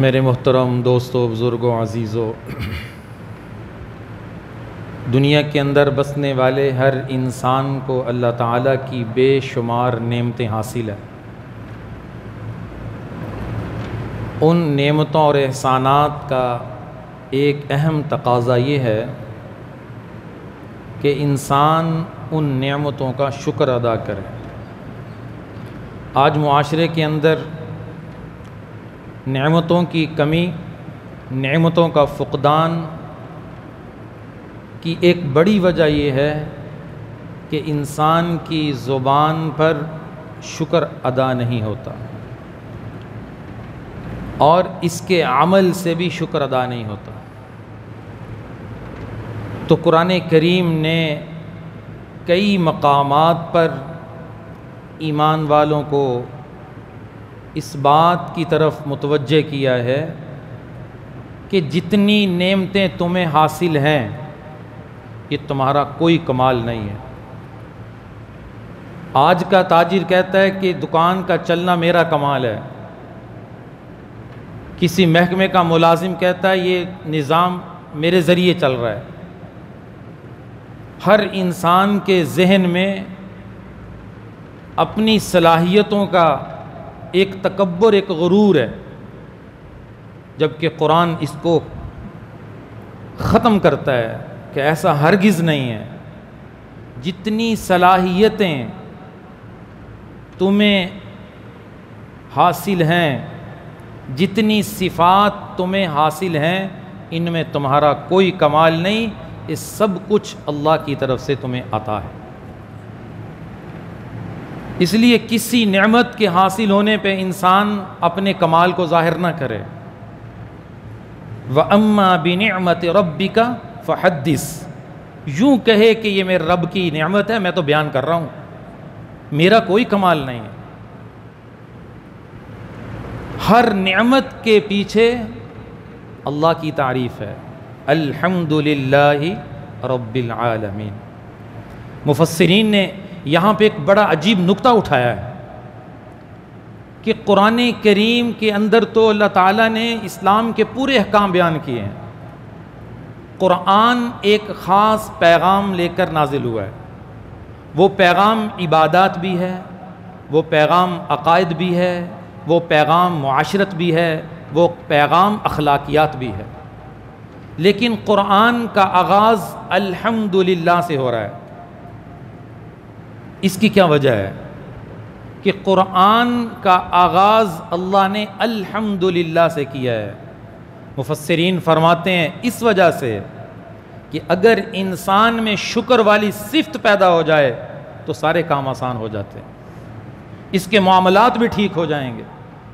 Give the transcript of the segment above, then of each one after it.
میرے محترم دوستوں، بزرگوں، عزیزوں، دنیا کے اندر بسنے والے ہر انسان کو اللہ تعالیٰ کی بے شمار نعمتیں حاصل ہیں۔ ان نعمتوں اور احسانات کا ایک اہم تقاضا یہ ہے کہ انسان ان نعمتوں کا شکر ادا کرے۔ آج معاشرے کے اندر نعمتوں کی کمی، نعمتوں کا فقدان کی ایک بڑی وجہ یہ ہے کہ انسان کی زبان پر شکر ادا نہیں ہوتا اور اس کے عمل سے بھی شکر ادا نہیں ہوتا۔ تو قرآن کریم نے کئی مقامات پر ایمان والوں کو اس بات کی طرف متوجہ کیا ہے کہ جتنی نعمتیں تمہیں حاصل ہیں یہ تمہارا کوئی کمال نہیں ہے۔ آج کا تاجر کہتا ہے کہ دکان کا چلنا میرا کمال ہے، کسی محکمے کا ملازم کہتا ہے یہ نظام میرے ذریعے چل رہا ہے۔ ہر انسان کے ذہن میں اپنی صلاحیتوں کا ایک تکبر، ایک غرور ہے، جبکہ قرآن اس کو ختم کرتا ہے کہ ایسا ہرگز نہیں ہے۔ جتنی صلاحیتیں تمہیں حاصل ہیں، جتنی صفات تمہیں حاصل ہیں، ان میں تمہارا کوئی کمال نہیں، یہ سب کچھ اللہ کی طرف سے تمہیں عطا ہے۔ اس لیے کسی نعمت کے حاصل ہونے پہ انسان اپنے کمال کو ظاہر نہ کرے۔ وَأَمَّا بِنِعْمَةِ رَبِّكَ فَحَدِّثْ، یوں کہے کہ یہ میرے رب کی نعمت ہے، میں تو بیان کر رہا ہوں، میرا کوئی کمال نہیں ہے۔ ہر نعمت کے پیچھے اللہ کی تعریف ہے۔ الحمدللہ رب العالمین۔ مفسرین نے یہاں پہ ایک بڑا عجیب نکتہ اٹھایا ہے کہ قرآن کریم کے اندر تو اللہ تعالیٰ نے اسلام کے پورے احکام بیان کیے ہیں۔ قرآن ایک خاص پیغام لے کر نازل ہوا ہے۔ وہ پیغام عبادات بھی ہے، وہ پیغام عقائد بھی ہے، وہ پیغام معاشرت بھی ہے، وہ پیغام اخلاقیات بھی ہے۔ لیکن قرآن کا آغاز الحمدللہ سے ہو رہا ہے۔ اس کی کیا وجہ ہے کہ قرآن کا آغاز اللہ نے الحمدللہ سے کیا ہے؟ مفسرین فرماتے ہیں اس وجہ سے کہ اگر انسان میں شکر والی صفت پیدا ہو جائے تو سارے کام آسان ہو جاتے ہیں، اس کے معاملات بھی ٹھیک ہو جائیں گے،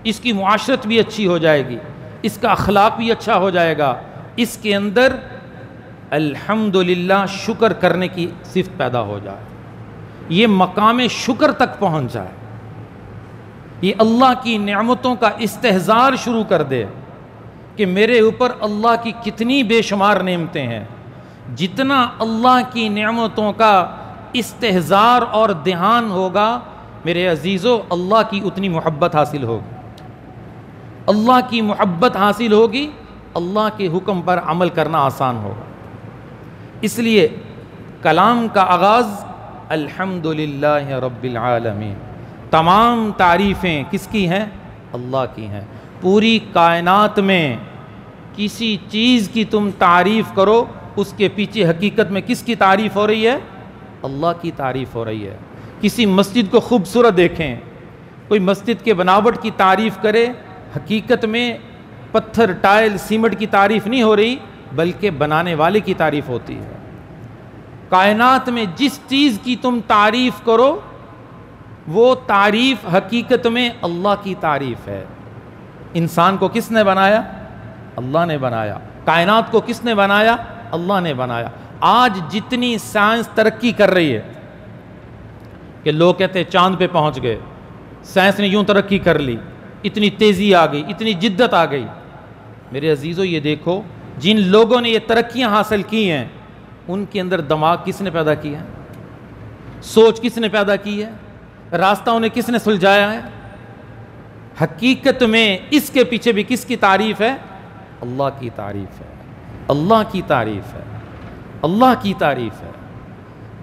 اس کی معاشرت بھی اچھی ہو جائے گی، اس کا اخلاق بھی اچھا ہو جائے گا۔ اس کے اندر الحمدللہ شکر کرنے کی صفت پیدا ہو جائے، یہ مقام شکر تک پہنچ جائے، یہ اللہ کی نعمتوں کا استحضار شروع کر دے کہ میرے اوپر اللہ کی کتنی بے شمار نعمتیں ہیں۔ جتنا اللہ کی نعمتوں کا استحضار اور دھیان ہوگا میرے عزیزو، اللہ کی اتنی محبت حاصل ہوگی۔ اللہ کی محبت حاصل ہوگی، اللہ کے حکم پر عمل کرنا آسان ہوگا۔ اس لیے کلام کا آغاز الحمدللہ رب العالمین۔ تمام تعریفیں کس کی ہیں؟ اللہ کی ہیں۔ پوری کائنات میں کسی چیز کی تم تعریف کرو، اس کے پیچھے حقیقت میں کس کی تعریف ہو رہی ہے؟ اللہ کی تعریف ہو رہی ہے۔ کسی مسجد کو خوبصورت دیکھیں، کوئی مسجد کے بناوٹ کی تعریف کرے، حقیقت میں پتھر، ٹائل، سیمنٹ کی تعریف نہیں ہو رہی بلکہ بنانے والے کی تعریف ہوتی ہے۔ کائنات میں جس چیز کی تم تعریف کرو وہ تعریف حقیقت میں اللہ کی تعریف ہے۔ انسان کو کس نے بنایا؟ اللہ نے بنایا۔ کائنات کو کس نے بنایا؟ اللہ نے بنایا۔ آج جتنی سائنس ترقی کر رہی ہے کہ لوگ کہتے ہیں چاند پہ پہنچ گئے، سائنس نے یوں ترقی کر لی، اتنی تیزی آ گئی، اتنی جدت آ گئی۔ میرے عزیزو یہ دیکھو، جن لوگوں نے یہ ترقیاں حاصل کی ہیں ان کے اندر دماغ کس نے پیدا کیا ہے؟ سوچ کس نے پیدا کی ہے؟ راستہ انہیں کس نے سلجھایا ہے؟ حقیقت میں اس کے پیچھے بھی کس کی تعریف ہے؟ اللہ کی تعریف ہے، اللہ کی تعریف ہے، اللہ کی تعریف ہے۔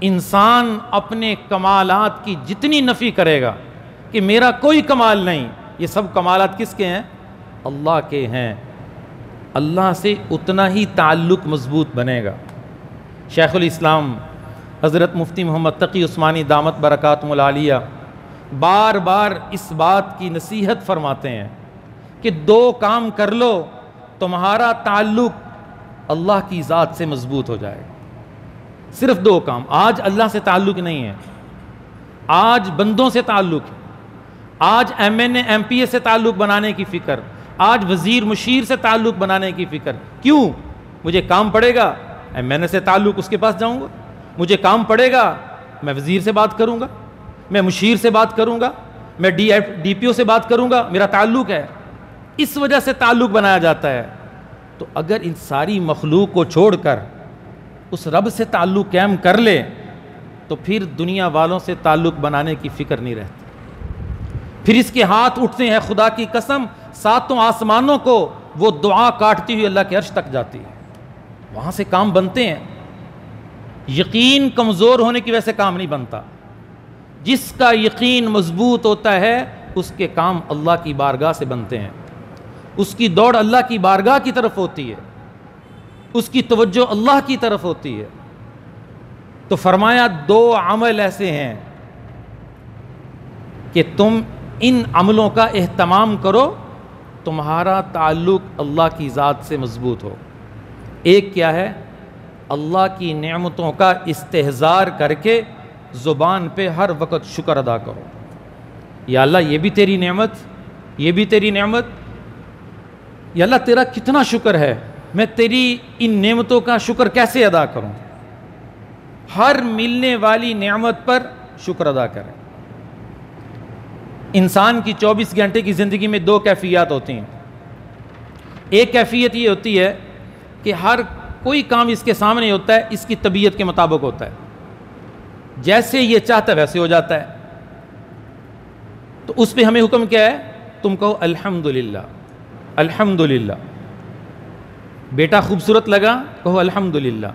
انسان اپنے کمالات کی جتنی نفی کرے گا کہ میرا کوئی کمال نہیں، یہ سب کمالات کس کے ہیں؟ اللہ کے ہیں، اللہ سے اتنا ہی تعلق مضبوط بنے گا۔ شیخ الاسلام حضرت مفتی محمد تقی عثمانی دامت برکاتہم العالیہ بار بار اس بات کی نصیحت فرماتے ہیں کہ دو کام کر لو تمہارا تعلق اللہ کی ذات سے مضبوط ہو جائے گا۔ صرف دو کام۔ آج اللہ سے تعلق نہیں ہے، آج بندوں سے تعلق ہے، آج M N A M P A سے تعلق بنانے کی فکر، آج وزیر مشیر سے تعلق بنانے کی فکر۔ کیوں؟ مجھے کام پڑے گا ایم این اے سے تعلق اس کے پاس جاؤں گا، مجھے کام پڑے گا میں وزیر سے بات کروں گا، میں مشیر سے بات کروں گا، میں ڈی پی او سے بات کروں گا، میرا تعلق ہے۔ اس وجہ سے تعلق بنایا جاتا ہے۔ تو اگر ان ساری مخلوق کو چھوڑ کر اس رب سے تعلق قائم کر لے تو پھر دنیا والوں سے تعلق بنانے کی فکر نہیں رہتی۔ پھر اس کے ہاتھ اٹھتے ہیں، خدا کی قسم ساتوں آسمانوں کو وہ دعا کاٹتی ہوئی اللہ کے عرش تک جاتی ہے، وہاں سے کام بنتے ہیں۔ یقین کمزور ہونے کی وجہ سے کام نہیں بنتا، جس کا یقین مضبوط ہوتا ہے اس کے کام اللہ کی بارگاہ سے بنتے ہیں، اس کی دوڑ اللہ کی بارگاہ کی طرف ہوتی ہے، اس کی توجہ اللہ کی طرف ہوتی ہے۔ تو فرمایا دو عمل ایسے ہیں کہ تم ان عملوں کا اہتمام کرو، تمہارا تعلق اللہ کی ذات سے مضبوط ہو۔ ایک کیا ہے؟ اللہ کی نعمتوں کا استحضار کر کے زبان پہ ہر وقت شکر ادا کرو۔ یا اللہ یہ بھی تیری نعمت، یہ بھی تیری نعمت، یا اللہ تیرا کتنا شکر ہے، میں تیری ان نعمتوں کا شکر کیسے ادا کروں؟ ہر ملنے والی نعمت پر شکر ادا کریں۔ انسان کی 24 گھنٹے کی زندگی میں دو کیفیات ہوتی ہیں۔ ایک کیفیت یہ ہوتی ہے کہ ہر کوئی کام اس کے سامنے ہوتا ہے، اس کی طبیعت کے مطابق ہوتا ہے، جیسے یہ چاہتا ہے ویسے ہو جاتا ہے۔ تو اس پہ ہمیں حکم کیا ہے؟ تم کہو الحمدللہ، الحمدللہ۔ بیٹا خوبصورت لگا، کہو الحمدللہ۔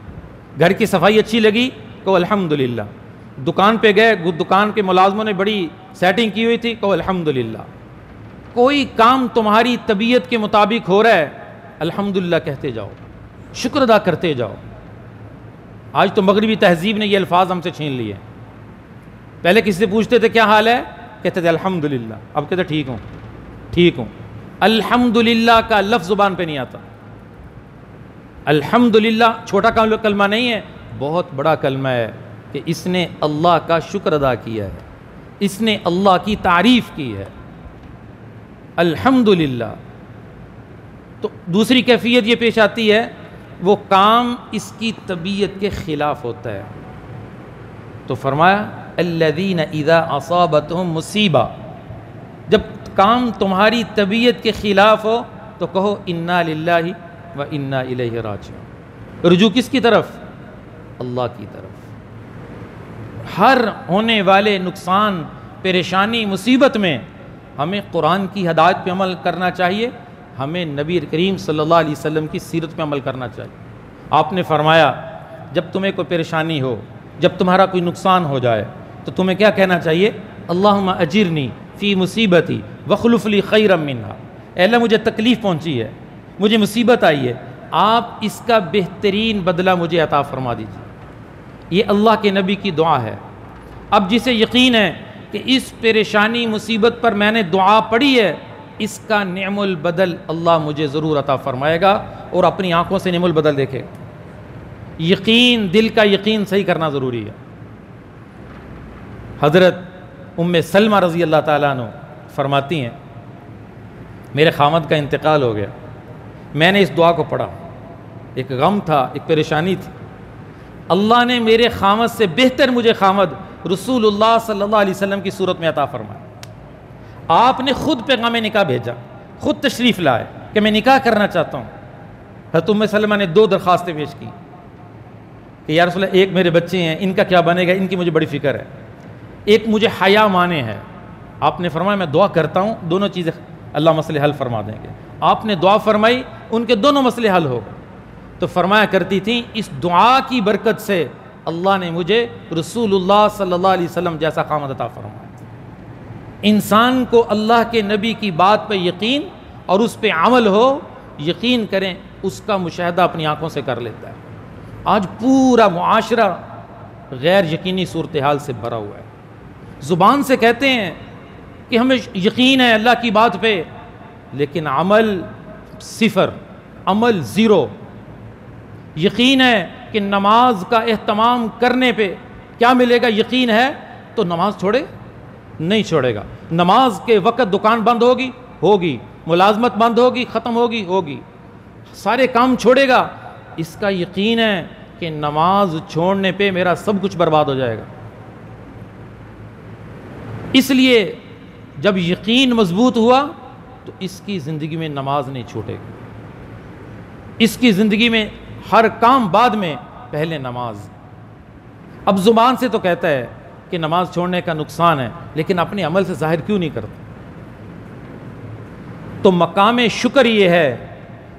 گھر کی صفائی اچھی لگی، کہو الحمدللہ۔ دکان پہ گئے، دکان کے ملازموں نے بڑی سیٹنگ کی ہوئی تھی، کہو الحمدللہ۔ کوئی کام تمہاری طبیعت کے مطابق ہو رہا ہے، الحمدللہ کہتے جاؤ، شکر ادا کرتے جاؤ۔ آج تو مغربی تہذیب نے یہ الفاظ ہم سے چھین لیے۔ پہلے کسی سے پوچھتے تھے کیا حال ہے، کہتے تھے الحمدللہ، اب کہتے ٹھیک ہوں، ٹھیک ہوں۔ الحمدللہ کا لفظ زبان پہ نہیں آتا۔ الحمدللہ چھوٹا کلمہ نہیں ہے، بہت بڑا کلمہ ہے کہ اس نے اللہ کا شکر ادا کیا ہے، اس نے اللہ کی تعریف کی ہے، الحمدللہ۔ تو دوسری کیفیت یہ پیش آتی ہے، وہ کام اس کی طبیعت کے خلاف ہوتا ہے۔ تو فرمایا الذین اذا اصابتہم مصیبہ، جب کام تمہاری طبیعت کے خلاف ہو تو کہو انا للہ و انا الیہ راجعون۔ رجوع کس کی طرف؟ اللہ کی طرف۔ ہر ہونے والے نقصان، پریشانی، مصیبت میں ہمیں قرآن کی ہدایت پہ عمل کرنا چاہیے، ہمیں نبی کریم صلی اللہ علیہ وسلم کی سیرت پہ عمل کرنا چاہیے۔ آپ نے فرمایا جب تمہیں کوئی پریشانی ہو، جب تمہارا کوئی نقصان ہو جائے تو تمہیں کیا کہنا چاہیے؟ اللہم اجرنی فی مصیبتی وخلف لی خیرا منہا۔ اے اللہ مجھے تکلیف پہنچی ہے، مجھے مصیبت آئی ہے، آپ اس کا بہترین بدلہ مجھے عطا فرما دیجیے۔ یہ اللہ کے نبی کی دعا ہے۔ اب جسے یقین ہے کہ اس پریشانی مصیبت پر میں نے دعا پڑھی ہے، اس کا نعم البدل اللہ مجھے ضرور عطا فرمائے گا، اور اپنی آنکھوں سے نعم البدل دیکھے۔ یقین، دل کا یقین صحیح کرنا ضروری ہے۔ حضرت ام سلمہ رضی اللہ تعالیٰ عنہ فرماتی ہیں میرے خامد کا انتقال ہو گیا، میں نے اس دعا کو پڑھا، ایک غم تھا، ایک پریشانی تھی، اللہ نے میرے خامد سے بہتر مجھے خامد رسول اللہ صلی اللہ علیہ وسلم کی صورت میں عطا فرمایا۔ آپ نے خود پیغام نکاح بھیجا، خود تشریف لائے کہ میں نکاح کرنا چاہتا ہوں۔ حضرت ام سلمہ نے 2 درخواستیں پیش کی کہ یا رسول اللہ، ایک میرے بچے ہیں، ان کا کیا بنے گا، ان کی مجھے بڑی فکر ہے، ایک مجھے حیا مانے ہے، آپ نے فرمایا میں دعا کرتا ہوں دونوں چیزیں اللہ مسئلے حل فرما دیں گے. آپ نے دعا فرمائی, ان کے دونوں مسئلے حل ہو گئے. تو فرمایا کرتی تھیں اس دعا کی برکت سے اللہ نے مجھے رسول اللہ صلی اللہ علیہ وسلم جیسا خامد عطا فرمایا. انسان کو اللہ کے نبی کی بات پہ یقین اور اس پہ عمل ہو, یقین کریں اس کا مشاہدہ اپنی آنکھوں سے کر لیتا ہے. آج پورا معاشرہ غیر یقینی صورتحال سے بھرا ہوا ہے. زبان سے کہتے ہیں کہ ہمیں یقین ہے اللہ کی بات پہ, لیکن عمل صفر, عمل زیرو. یقین ہے کہ نماز کا اہتمام کرنے پہ کیا ملے گا, یقین ہے تو نماز چھوڑے نہیں چھوڑے گا. نماز کے وقت دکان بند ہوگی, ہوگی, ملازمت بند ہوگی, ختم ہوگی, ہوگی, سارے کام چھوڑے گا. اس کا یقین ہے کہ نماز چھوڑنے پہ میرا سب کچھ برباد ہو جائے گا. اس لیے جب یقین مضبوط ہوا تو اس کی زندگی میں نماز نہیں چھوٹے گی. اس کی زندگی میں ہر کام بعد میں, پہلے نماز. اب زبان سے تو کہتا ہے کہ نماز چھوڑنے کا نقصان ہے, لیکن اپنے عمل سے ظاہر کیوں نہیں کرتا؟ تو مقام شکر یہ ہے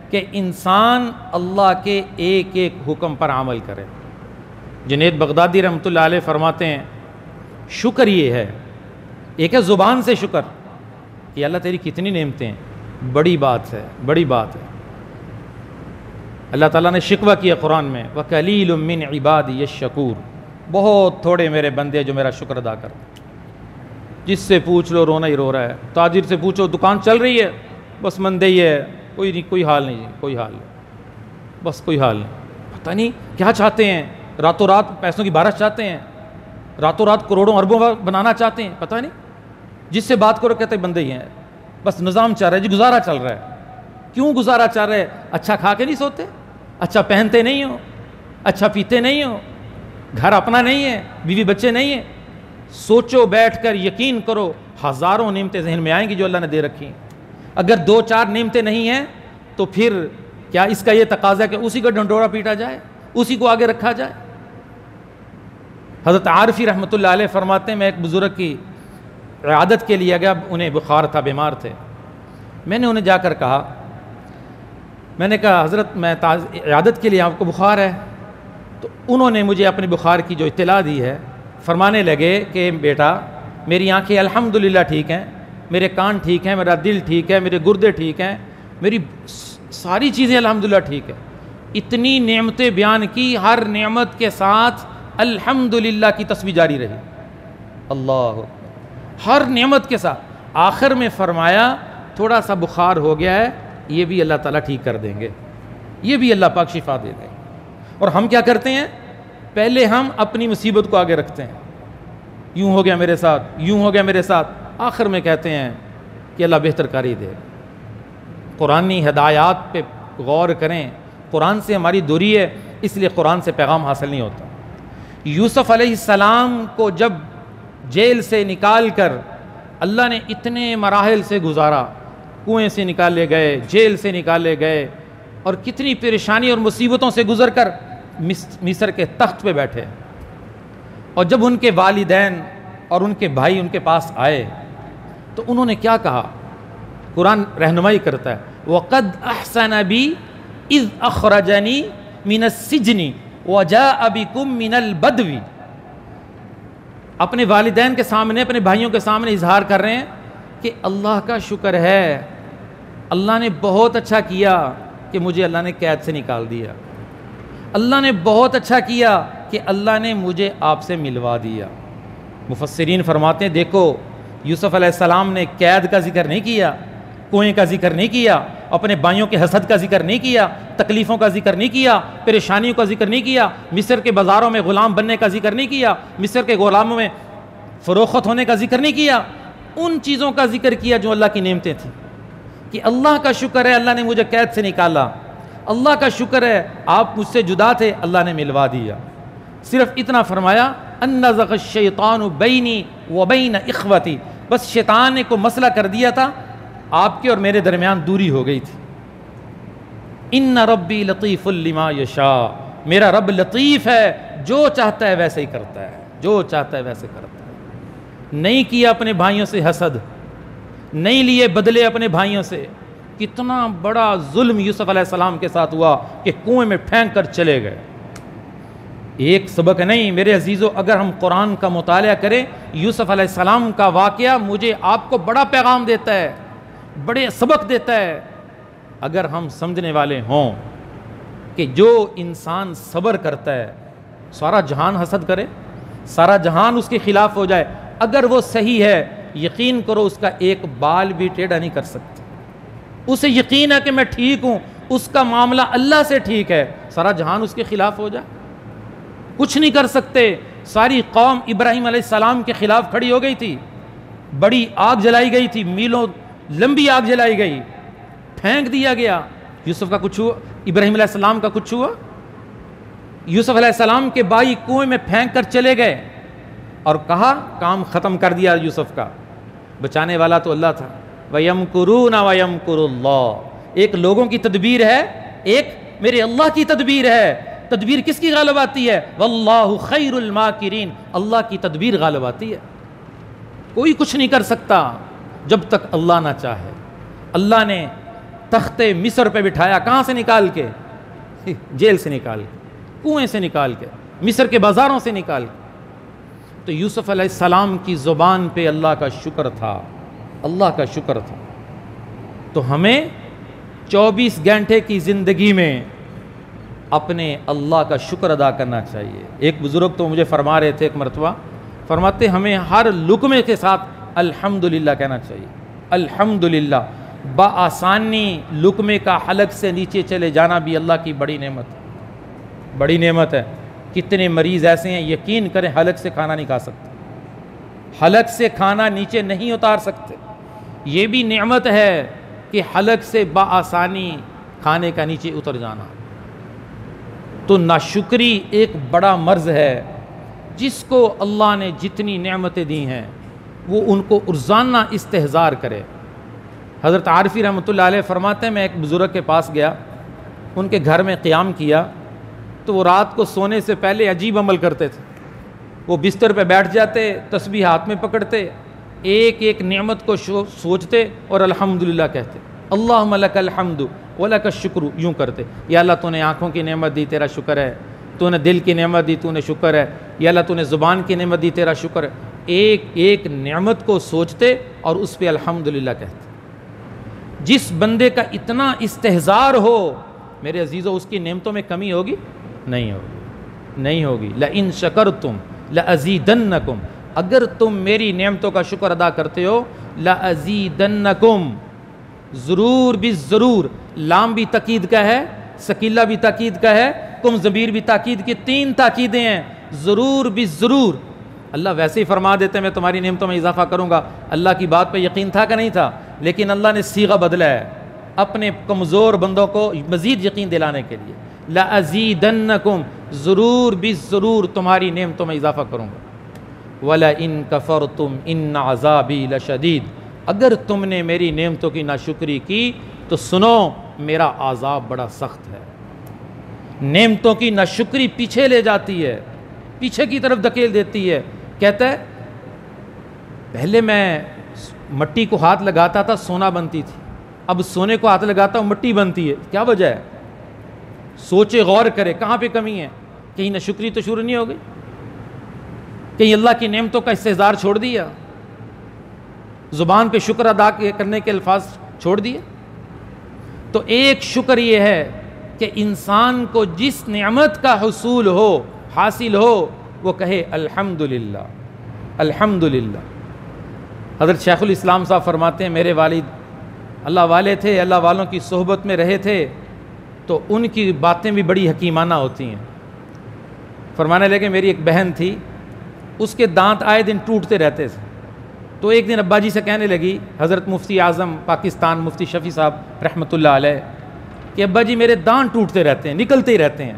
کہ انسان اللہ کے ایک ایک حکم پر عمل کرے. جنید بغدادی رحمۃ اللہ علیہ فرماتے ہیں شکر یہ ہے, ایک ہے زبان سے شکر کہ اللہ تیری کتنی نعمتیں ہیں, بڑی بات ہے, بڑی بات ہے. اللہ تعالیٰ نے شکوہ کیا قرآن میں, وَقَلِيلٌ مِّنْ عِبَادِيَ الشَّكُورُ, بہت تھوڑے میرے بندے جو میرا شکر ادا کرتے. جس سے پوچھ لو رونا ہی رو رہا ہے, تاجر سے پوچھو دکان چل رہی ہے, بس مندے ہی ہے, کوئی حال نہیں, کوئی حال نہیں, بس کوئی حال نہیں. پتہ نہیں کیا چاہتے ہیں, راتوں رات پیسوں کی بارش چاہتے ہیں, راتوں رات کروڑوں اربوں بنانا چاہتے ہیں, پتہ نہیں. جس سے بات کرو کہتے ہیں بندے ہی ہیں, بس نظام چل رہا ہے جی, گزارا چل رہا ہے. کیوں گزارا چل رہا ہے؟ اچھا کھا کے نہیں سوتے, اچھا پہنتے نہیں ہو, اچھا پیتے نہیں ہو, گھر اپنا نہیں ہے, بیوی بچے نہیں ہیں. سوچو بیٹھ کر, یقین کرو ہزاروں نعمتیں ذہن میں آئیں گی جو اللہ نے دے رکھی ہیں. اگر دو چار نعمتیں نہیں ہیں تو پھر کیا اس کا یہ تقاضا ہے کہ اسی کا ڈنڈورا پیٹا جائے, اسی کو آگے رکھا جائے؟ حضرت عارفی رحمۃ اللہ علیہ فرماتے ہیں میں ایک بزرگ کی عیادت کے لیے گیا, انہیں بخار تھا, بیمار تھے. میں نے انہیں جا کر کہا, میں نے کہا حضرت میں عیادت کے لیے آپ کو بخار ہے. تو انہوں نے مجھے اپنے بخار کی جو اطلاع دی ہے فرمانے لگے کہ بیٹا میری آنکھیں الحمدللہ ٹھیک ہیں, میرے کان ٹھیک ہیں, میرا دل ٹھیک ہے, میرے گردے ٹھیک ہیں, میری ساری چیزیں الحمدللہ ٹھیک ہے. اتنی نعمتیں بیان کی, ہر نعمت کے ساتھ الحمدللہ کی تسبیح جاری رہی. اللہ, ہر نعمت کے ساتھ. آخر میں فرمایا تھوڑا سا بخار ہو گیا ہے, یہ بھی اللہ تعالیٰ ٹھیک کر دیں گے, یہ بھی اللہ پاک شفا دے دیں گے. اور ہم کیا کرتے ہیں, پہلے ہم اپنی مصیبت کو آگے رکھتے ہیں, یوں ہو گیا میرے ساتھ, یوں ہو گیا میرے ساتھ. آخر میں کہتے ہیں کہ اللہ بہتر کاری دے. قرآنی ہدایات پہ غور کریں. قرآن سے ہماری دوری ہے, اس لیے قرآن سے پیغام حاصل نہیں ہوتا. یوسف علیہ السلام کو جب جیل سے نکال کر اللہ نے اتنے مراحل سے گزارا, کنویں سے نکالے گئے, جیل سے نکالے گئے, اور کتنی پریشانی اور مصیبتوں سے گزر کر مصر کے تخت پہ بیٹھے. اور جب ان کے والدین اور ان کے بھائی ان کے پاس آئے تو انہوں نے کیا کہا؟ قرآن رہنمائی کرتا ہے, وَقَدْ أَحْسَنَ بِي إِذْ أَخْرَجَنِي مِنَ السِّجْنِ وَجَاءَ بِكُم مِّنَ الْبَدْوِ. اپنے والدین کے سامنے, اپنے بھائیوں کے سامنے اظہار کر رہے ہیں کہ اللہ کا شکر ہے, اللہ نے بہت اچھا کیا کہ مجھے اللہ نے قید سے نکال دیا. اللہ نے بہت اچھا کیا کہ اللہ نے مجھے آپ سے ملوا دیا. مفسرین فرماتے ہیں دیکھو یوسف علیہ السلام نے قید کا ذکر نہیں کیا, کنویں کا ذکر نہیں کیا, اپنے بھائیوں کے حسد کا ذکر نہیں کیا, تکلیفوں کا ذکر نہیں کیا, پریشانیوں کا ذکر نہیں کیا, مصر کے بازاروں میں غلام بننے کا ذکر نہیں کیا, مصر کے غلاموں میں فروخت ہونے کا ذکر نہیں کیا. ان چیزوں کا ذکر کیا جو اللہ کی نعمتیں تھیں, کہ اللہ کا شکر ہے اللہ نے مجھے قید سے نکالا, اللہ کا شکر ہے آپ مجھ سے جدا تھے اللہ نے ملوا دیا. صرف اتنا فرمایا ان نزغ الشیطان بینی وبین اخوتی, بس شیطان نے کو مسئلہ کر دیا تھا, آپ کے اور میرے درمیان دوری ہو گئی تھی. ان ربی لطیف لما یشاء, میرا رب لطیف ہے, جو چاہتا ہے ویسے ہی کرتا ہے, جو چاہتا ہے ویسے کرتا ہے. نہیں کیا اپنے بھائیوں سے حسد، نہیں لیے بدلے اپنے بھائیوں سے. کتنا بڑا ظلم یوسف علیہ السلام کے ساتھ ہوا کہ کنویں میں پھینک کر چلے گئے. ایک سبق نہیں میرے عزیزو، اگر ہم قرآن کا مطالعہ کریں، یوسف علیہ السلام کا واقعہ مجھے آپ کو بڑا پیغام دیتا ہے، بڑے سبق دیتا ہے. اگر ہم سمجھنے والے ہوں کہ جو انسان صبر کرتا ہے، سارا جہان حسد کرے، سارا جہان اس کے خلاف ہو جائے، اگر وہ صحیح ہے یقین کرو اس کا ایک بال بھی ٹیڑھا نہیں کر سکتے. اسے یقین ہے کہ میں ٹھیک ہوں، اس کا معاملہ اللہ سے ٹھیک ہے، سارا جہان اس کے خلاف ہو جائے کچھ نہیں کر سکتے. ساری قوم ابراہیم علیہ السلام کے خلاف کھڑی ہو گئی تھی، بڑی آگ جلائی گئی تھی، میلوں لمبی آگ جلائی گئی، پھینک دیا گیا. یوسف کا کچھ ہوا؟ ابراہیم علیہ السلام کا کچھ ہوا؟ یوسف علیہ السلام کے بھائی کنویں میں پھینک کر چلے گئے اور کہا کام ختم کر دیا یوسف کا. بچانے والا تو اللہ تھا. وَيَمْكُرُونَ وَيَمْكُرُ اللَّهُ. ایک لوگوں کی تدبیر ہے، ایک میرے اللہ کی تدبیر ہے. تدبیر کس کی غالب آتی ہے؟ وَاللَّهُ خَيْرُ الْمَاكِرِينَ. اللہ کی تدبیر غالب آتی ہے. کوئی کچھ نہیں کر سکتا جب تک اللہ نہ چاہے. اللہ نے تخت مصر پہ بٹھایا، کہاں سے نکال کے؟ جیل سے نکال کے، کنویں سے نکال کے، مصر کے بازاروں سے نکال کے. تو یوسف علیہ السلام کی زبان پہ اللہ کا شکر تھا، اللہ کا شکر تھا. تو ہمیں 24 گھنٹے کی زندگی میں اپنے اللہ کا شکر ادا کرنا چاہیے. ایک بزرگ تو مجھے فرما رہے تھے ایک مرتبہ، فرماتے ہمیں ہر لقمے کے ساتھ الحمدللہ کہنا چاہیے. الحمدللہ. بآسانی لقمے کا حلق سے نیچے چلے جانا بھی اللہ کی بڑی نعمت ہے، بڑی نعمت ہے. کتنے مریض ایسے ہیں یقین کریں حلق سے کھانا نہیں کھا سکتے، حلق سے کھانا نیچے نہیں اتار سکتے. یہ بھی نعمت ہے کہ حلق سے بآسانی کھانے کا نیچے اتر جانا. تو ناشکری ایک بڑا مرض ہے. جس کو اللہ نے جتنی نعمتیں دی ہیں وہ ان کو روزانہ استحضار کرے. حضرت عارفی رحمۃ اللہ علیہ فرماتے ہیں میں ایک بزرگ کے پاس گیا، ان کے گھر میں قیام کیا تو وہ رات کو سونے سے پہلے عجیب عمل کرتے تھے. وہ بستر پہ بیٹھ جاتے، تسبیح ہاتھ میں پکڑتے، ایک ایک نعمت کو سوچتے اور الحمدللہ کہتے. اللہم لک الحمد ولک الشکر، یوں کرتے. یا اللہ تو نے آنکھوں کی نعمت دی، تیرا شکر ہے. تو نے دل کی نعمت دی، تو نے شکر ہے. یا اللہ تو نے زبان کی نعمت دی، تیرا شکر ہے. ایک ایک نعمت کو سوچتے اور اس پہ الحمدللہ کہتے. جس بندے کا اتنا استحضار ہو میرے عزیزو، اس کی نعمتوں میں کمی ہوگی؟ نہیں ہوگی، نہیں ہوگی. لئن شکرتم لأزیدنکم. اگر تم میری نعمتوں کا شکر ادا کرتے ہو لأزیدنکم، ضرور بھی ضرور. لام بھی تاکید کا ہے، سکیلا بھی تاکید کا ہے، کم ضمیر بھی تاکید کی، 3 تاکیدیں ہیں. ضرور بھی ضرور. اللہ ویسے ہی فرما دیتے میں تمہاری نعمتوں میں اضافہ کروں گا. اللہ کی بات پہ یقین تھا کہ نہیں تھا؟ لیکن اللہ نے صیغہ بدلا ہے اپنے کمزور بندوں کو مزید یقین دلانے کے لیے. لأزیدنکم، ضرور بھی ضرور تمہاری نعمتوں میں اضافہ کروں گا. وَلَئِن كَفَرْتُمْ إِنَّ عَذَابِي لَشَدِيدٌ. اگر تم نے میری نعمتوں کی ناشکری کی تو سنو میرا عذاب بڑا سخت ہے. نعمتوں کی ناشکری پیچھے لے جاتی ہے، پیچھے کی طرف دھکیل دیتی ہے. کہتا ہے پہلے میں مٹی کو ہاتھ لگاتا تھا سونا بنتی تھی، اب سونے کو ہاتھ لگاتا ہوں مٹی بنتی ہے. کیا وجہ ہے؟ سوچے غور کرے کہاں پہ کمی ہے. کہیں ناشکری تو شروع نہیں ہو گئی؟ کہیں اللہ کی نعمتوں کا استحضار چھوڑ دیا؟ زبان پہ شکر ادا کرنے کے الفاظ چھوڑ دیے؟ تو ایک شکر یہ ہے کہ انسان کو جس نعمت کا حصول ہو، حاصل ہو، وہ کہے الحمدللہ الحمدللہ. حضرت شیخ الاسلام صاحب فرماتے ہیں میرے والد اللہ والے تھے، اللہ والوں کی صحبت میں رہے تھے تو ان کی باتیں بھی بڑی حکیمانہ ہوتی ہیں. فرمانے لگے میری ایک بہن تھی، اس کے دانت آئے دن ٹوٹتے رہتے تھے. تو ایک دن ابا جی سے کہنے لگی، حضرت مفتی اعظم پاکستان مفتی شفیع صاحب رحمۃ اللہ علیہ، کہ ابا جی میرے دانت ٹوٹتے رہتے ہیں، نکلتے ہی رہتے ہیں.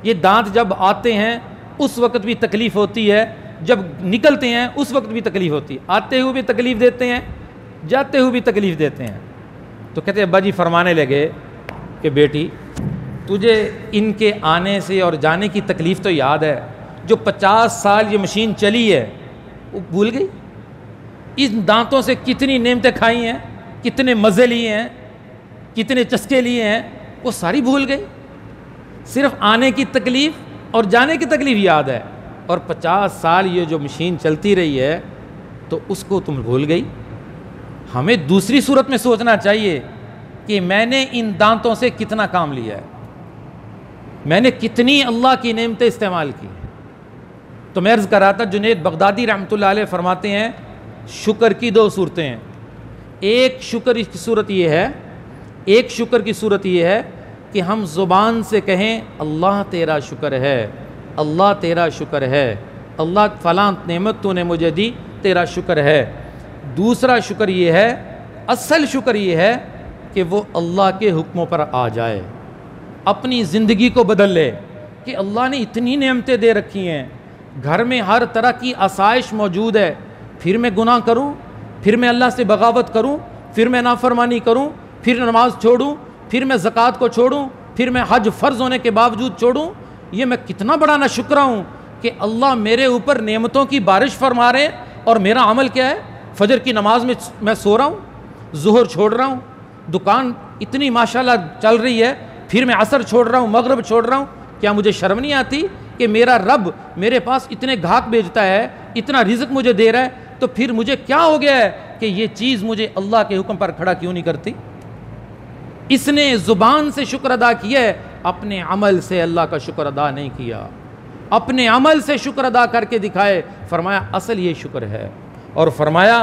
یہ دانت جب آتے ہیں اس وقت بھی تکلیف ہوتی ہے، جب نکلتے ہیں اس وقت بھی تکلیف ہوتی ہے. آتے ہوئے بھی تکلیف دیتے ہیں، جاتے ہوئے بھی تکلیف دیتے ہیں. تو کہتے ابا جی فرمانے لگے کہ بیٹی تجھے ان کے آنے سے اور جانے کی تکلیف تو یاد ہے، جو 50 سال یہ مشین چلی ہے وہ بھول گئی؟ ان دانتوں سے کتنی نعمتیں کھائی ہیں، کتنے مزے لیے ہیں، کتنے چسکے لیے ہیں، وہ ساری بھول گئی. صرف آنے کی تکلیف اور جانے کی تکلیف یاد ہے، اور 50 سال یہ جو مشین چلتی رہی ہے تو اس کو تم بھول گئی. ہمیں دوسری صورت میں سوچنا چاہیے کہ میں نے ان دانتوں سے کتنا کام لیا ہے، میں نے کتنی اللہ کی نعمتیں استعمال کی. تو میں عرض کر رہا تھا، جنید بغدادی رحمۃ اللہ علیہ فرماتے ہیں شکر کی 2 صورتیں ہیں. ایک شکر کی صورت یہ ہے کہ ہم زبان سے کہیں اللہ تیرا شکر ہے، اللہ تیرا شکر ہے، اللہ فلاں نعمت تو نے مجھے دی، تیرا شکر ہے. دوسرا شکر یہ ہے، اصل شکر یہ ہے کہ وہ اللہ کے حکموں پر آ جائے، اپنی زندگی کو بدل لے کہ اللہ نے اتنی نعمتیں دے رکھی ہیں، گھر میں ہر طرح کی آسائش موجود ہے، پھر میں گناہ کروں، پھر میں اللہ سے بغاوت کروں، پھر میں نافرمانی کروں، پھر نماز چھوڑوں، پھر میں زکوٰۃ کو چھوڑوں، پھر میں حج فرض ہونے کے باوجود چھوڑوں. یہ میں کتنا بڑا ناشکرا ہوں کہ اللہ میرے اوپر نعمتوں کی بارش فرما رہے ہیں، اور میرا عمل کیا ہے؟ فجر کی نماز میں سو رہا ہوں، ظہر چھوڑ رہا ہوں، دکان اتنی ماشاءاللہ چل رہی ہے، پھر میں عصر چھوڑ رہا ہوں، مغرب چھوڑ رہا ہوں. کیا مجھے شرم نہیں آتی کہ میرا رب میرے پاس اتنے گھاک بھیجتا ہے، اتنا رزق مجھے دے رہا ہے، تو پھر مجھے کیا ہو گیا ہے کہ یہ چیز مجھے اللہ کے حکم پر کھڑا کیوں نہیں کرتی؟ اس نے زبان سے شکر ادا کیا ہے، اپنے عمل سے اللہ کا شکر ادا نہیں کیا. اپنے عمل سے شکر ادا کر کے دکھائے. فرمایا اصل یہ شکر ہے، اور فرمایا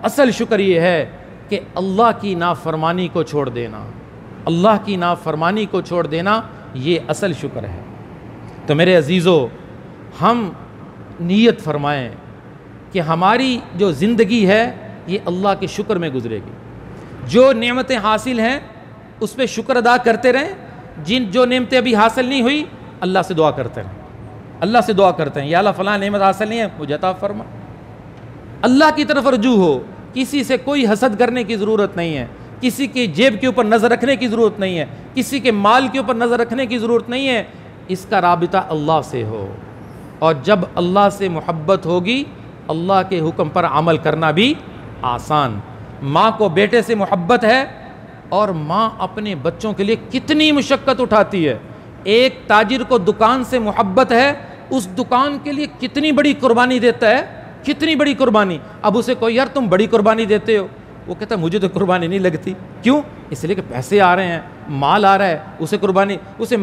اصل شکر یہ ہے کہ اللہ کی نافرمانی کو چھوڑ دینا، اللہ کی نافرمانی کو چھوڑ دینا، یہ اصل شکر ہے. تو میرے عزیزو، ہم نیت فرمائیں کہ ہماری جو زندگی ہے یہ اللہ کے شکر میں گزرے گی. جو نعمتیں حاصل ہیں اس پہ شکر ادا کرتے رہیں. جو نعمتیں ابھی حاصل نہیں ہوئی، اللہ سے دعا کرتے ہیں، اللہ سے دعا کرتے ہیں، یا اللہ فلاں نعمت حاصل نہیں ہے، مجھے عطا فرما. اللہ کی طرف رجوع ہو، کسی سے کوئی حسد کرنے کی ضرورت نہیں ہے، کسی کی جیب کے اوپر نظر رکھنے کی ضرورت نہیں ہے، کسی کے مال کے اوپر نظر رکھنے کی ضرورت نہیں ہے. اس کا رابطہ اللہ سے ہو، اور جب اللہ سے محبت ہوگی اللہ کے حکم پر عمل کرنا بھی آسان. ماں کو بیٹے سے محبت ہے، اور ماں اپنے بچوں کے لیے کتنی مشقت اٹھاتی ہے. ایک تاجر کو دکان سے محبت ہے، اس دکان کے لیے کتنی بڑی قربانی دیتا ہے، کتنی بڑی قربانی. اب اسے کوئی یار تم بڑی قربانی دیتے ہو، وہ کہتا ہے مجھے تو قربانی نہیں لگتی. کیوں؟ اس لیے کہ پیسے آ رہے ہیں، مال آ رہا ہے، اسے قربانی، اسے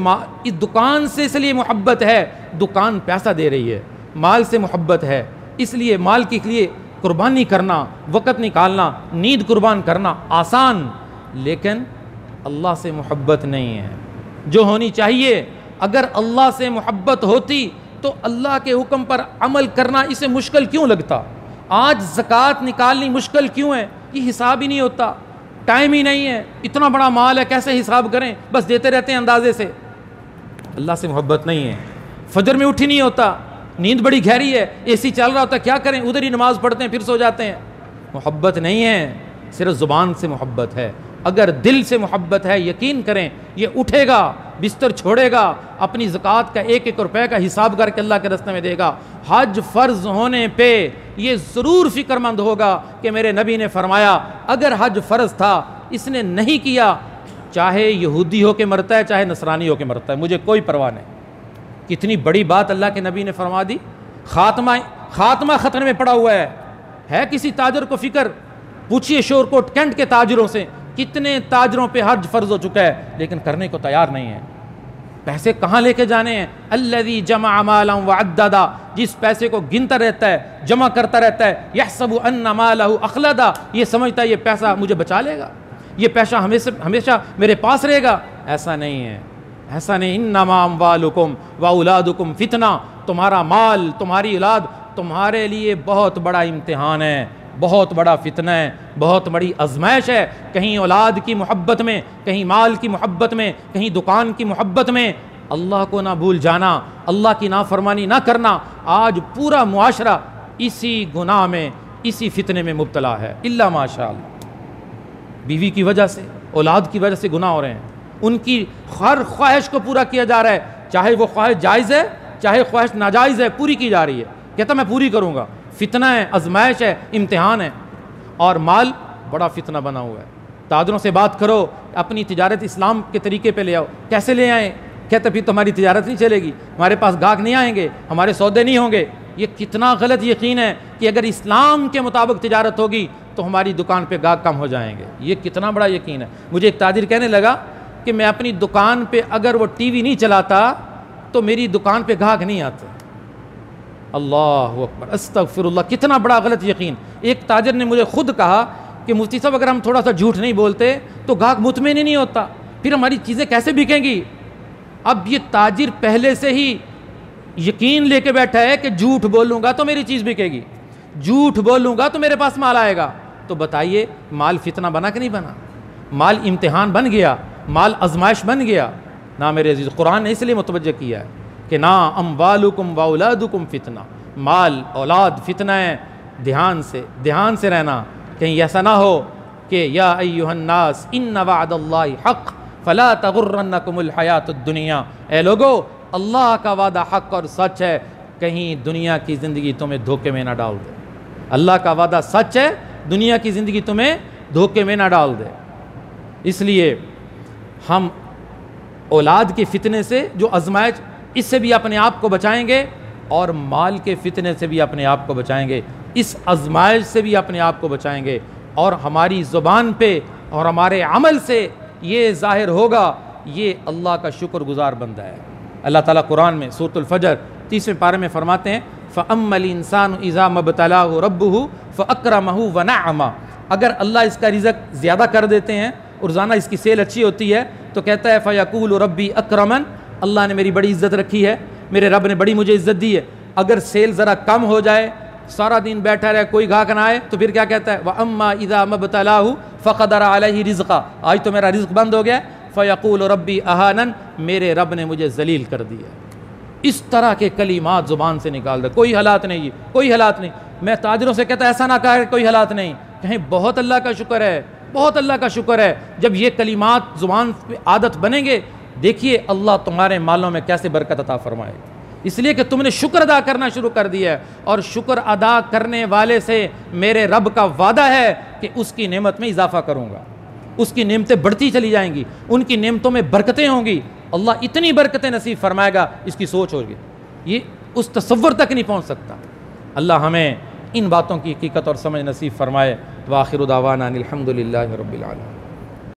اس دکان سے اس لیے محبت ہے، دکان پیسہ دے رہی ہے، مال سے محبت ہے، اس لیے مال کے لیے قربانی کرنا، وقت نکالنا، نیند قربان کرنا آسان. لیکن اللہ سے محبت نہیں ہے جو ہونی چاہیے. اگر اللہ سے محبت ہوتی تو اللہ کے حکم پر عمل کرنا اسے مشکل کیوں لگتا؟ آج زکوٰۃ نکالنی مشکل کیوں ہے؟ یہ حساب ہی نہیں ہوتا، ٹائم ہی نہیں ہے، اتنا بڑا مال ہے، کیسے حساب کریں، بس دیتے رہتے ہیں اندازے سے. اللہ سے محبت نہیں ہے. فجر میں اٹھ ہی نہیں ہوتا، نیند بڑی گہری ہے، اے سی چل رہا ہوتا ہے، کیا کریں، ادھر ہی نماز پڑھتے ہیں پھر سو جاتے ہیں. محبت نہیں ہے، صرف زبان سے محبت ہے. اگر دل سے محبت ہے، یقین کریں یہ اٹھے گا، بستر چھوڑے گا، اپنی زکوٰۃ کا 1-1 روپے کا حساب کر کے اللہ کے راستے میں دے گا. حج فرض ہونے پہ یہ ضرور فکر مند ہوگا کہ میرے نبی نے فرمایا اگر حج فرض تھا اس نے نہیں کیا، چاہے یہودی ہو کے مرتا ہے چاہے نصرانی ہو کے مرتا ہے، مجھے کوئی پرواہ نہیں. کتنی بڑی بات اللہ کے نبی نے فرما دی. خاتمہ خطرے میں پڑا ہوا ہے کسی تاجر کو فکر؟ پوچھئے شور کوٹ کینٹ کے تاجروں سے، کتنے تاجروں پہ حج فرض ہو چکا ہے لیکن کرنے کو تیار نہیں ہے. پیسے کہاں لے کے جانے ہیں؟ الذی جمع مالا وعددا، جس پیسے کو گنتا رہتا ہے، جمع کرتا رہتا ہے، یحسب ان مالہ اخلدا، یہ سمجھتا ہے یہ پیسہ مجھے بچا لے گا، یہ پیسہ ہمیشہ میرے پاس رہے گا. ایسا نہیں ہے، ایسا نہیں. انما اموالکم واولادکم فتنہ، تمہارا مال، تمہاری اولاد تمہارے لیے بہت بڑا امتحان ہے، بہت بڑا فتنہ ہے، بہت بڑی آزمائش ہے. کہیں اولاد کی محبت میں، کہیں مال کی محبت میں، کہیں دکان کی محبت میں اللہ کو نہ بھول جانا، اللہ کی نافرمانی نہ کرنا. آج پورا معاشرہ اسی گناہ میں، اسی فتنے میں مبتلا ہے. الا ماشاء اللہ، بیوی کی وجہ سے، اولاد کی وجہ سے گناہ ہو رہے ہیں. ان کی ہر خواہش کو پورا کیا جا رہا ہے، چاہے وہ خواہش جائز ہے چاہے خواہش ناجائز ہے، پوری کی جا رہی ہے. کہتا میں پوری کروں گا. فتنہ ہے، آزمائش ہے، امتحان ہے۔ اور مال بڑا فتنہ بنا ہوا ہے۔ تاجروں سے بات کرو، اپنی تجارت اسلام کے طریقے پہ لے آؤ، کیسے لے آئیں؟ کہتے پھر تمہاری تجارت نہیں چلے گی، ہمارے پاس گاہک نہیں آئیں گے، ہمارے سودے نہیں ہوں گے۔ یہ کتنا غلط یقین ہے کہ اگر اسلام کے مطابق تجارت ہوگی تو ہماری دکان پہ گاہک کم ہو جائیں گے۔ یہ کتنا بڑا یقین ہے۔ مجھے ایک تاجر کہنے لگا کہ میں اپنی دکان پہ اگر وہ ٹی وی نہیں چلاتا تو میری دکان پہ گاہک نہیں آتے۔ اللہ اکبر، استغفر اللہ، کتنا بڑا غلط یقین۔ ایک تاجر نے مجھے خود کہا کہ مفتی صاحب اگر ہم تھوڑا سا جھوٹ نہیں بولتے تو گاہک مطمئن ہی نہیں ہوتا، پھر ہماری چیزیں کیسے بکیں گی؟ اب یہ تاجر پہلے سے ہی یقین لے کے بیٹھا ہے کہ جھوٹ بولوں گا تو میری چیز بکے گی، جھوٹ بولوں گا تو میرے پاس مال آئے گا۔ تو بتائیے مال فتنہ بنا کہ نہیں بنا؟ مال امتحان بن گیا، مال آزمائش بن گیا۔ نہ میرے عزیز، قرآن نے اس لیے متوجہ کیا ہے کہ نہ اموالکم واولادکم فتنہ، مال اولاد فتنہ ہے۔ دھیان سے رہنا، کہیں ایسا نہ ہو کہ یا ایھا الناس ان وعد اللہ حق فلا تغرنکم الحیات الدنیا، اے لوگو اللہ کا وعدہ حق اور سچ ہے، کہیں دنیا کی زندگی تمہیں دھوکے میں نہ ڈال دے۔ اللہ کا وعدہ سچ ہے، دنیا کی زندگی تمہیں دھوکے میں نہ ڈال دے۔ اس لیے ہم اولاد کے فتنے سے جو آزمائش، اس سے بھی اپنے آپ کو بچائیں گے، اور مال کے فتنے سے بھی اپنے آپ کو بچائیں گے، اس آزمائش سے بھی اپنے آپ کو بچائیں گے۔ اور ہماری زبان پہ اور ہمارے عمل سے یہ ظاہر ہوگا یہ اللہ کا شکر گزار بندہ ہے۔ اللہ تعالیٰ قرآن میں سورۃ الفجر 30ویں پارے میں فرماتے ہیں فَأَمَّا الْإِنسَانُ إِذَا مَا ابْتَلَاهُ رَبُّهُ فَأَكْرَمَهُ وَنَعَّمَهُ، اگر اللہ اس کا رزق زیادہ کر دیتے ہیں، روزانہ اس کی سیل اچھی ہوتی ہے تو کہتا ہے فَيَقُولُ رَبِّي أَكْرَمَنِ، اللہ نے میری بڑی عزت رکھی ہے، میرے رب نے بڑی مجھے عزت دی ہے۔ اگر سیل ذرا کم ہو جائے، سارا دن بیٹھا رہے، کوئی گاہک نہ آئے، تو پھر کیا کہتا ہے وَأَمَّا إِذَا مَا ابْتَلَاهُ فَقَدَرَ عَلَيْهِ رِزْقًا، آج تو میرا رزق بند ہو گیا، فَيَقُولُ رَبِّي أَهَانَنِ، میرے رب نے مجھے ذلیل کر دیا۔ اس طرح کے کلمات زبان سے نکال دے، کوئی حالات نہیں، کوئی حالات نہیں۔ میں تاجروں سے کہتا ایسا نہ کہے کوئی حالات نہیں، کہیں بہت اللہ کا شکر ہے، بہت اللہ کا شکر ہے۔ جب یہ کلمات زبان پہ عادت بنیں گے، دیکھیے اللہ تمہارے مالوں میں کیسے برکت عطا فرمائے، اس لیے کہ تم نے شکر ادا کرنا شروع کر دیا ہے، اور شکر ادا کرنے والے سے میرے رب کا وعدہ ہے کہ اس کی نعمت میں اضافہ کروں گا، اس کی نعمتیں بڑھتی چلی جائیں گی، ان کی نعمتوں میں برکتیں ہوں گی، اللہ اتنی برکتیں نصیب فرمائے گا، اس کی سوچ ہوگی، یہ اس تصور تک نہیں پہنچ سکتا۔ اللہ ہمیں ان باتوں کی حقیقت اور سمجھ نصیب فرمائے۔ وآخر دعوانا الحمد للہ رب العالمین۔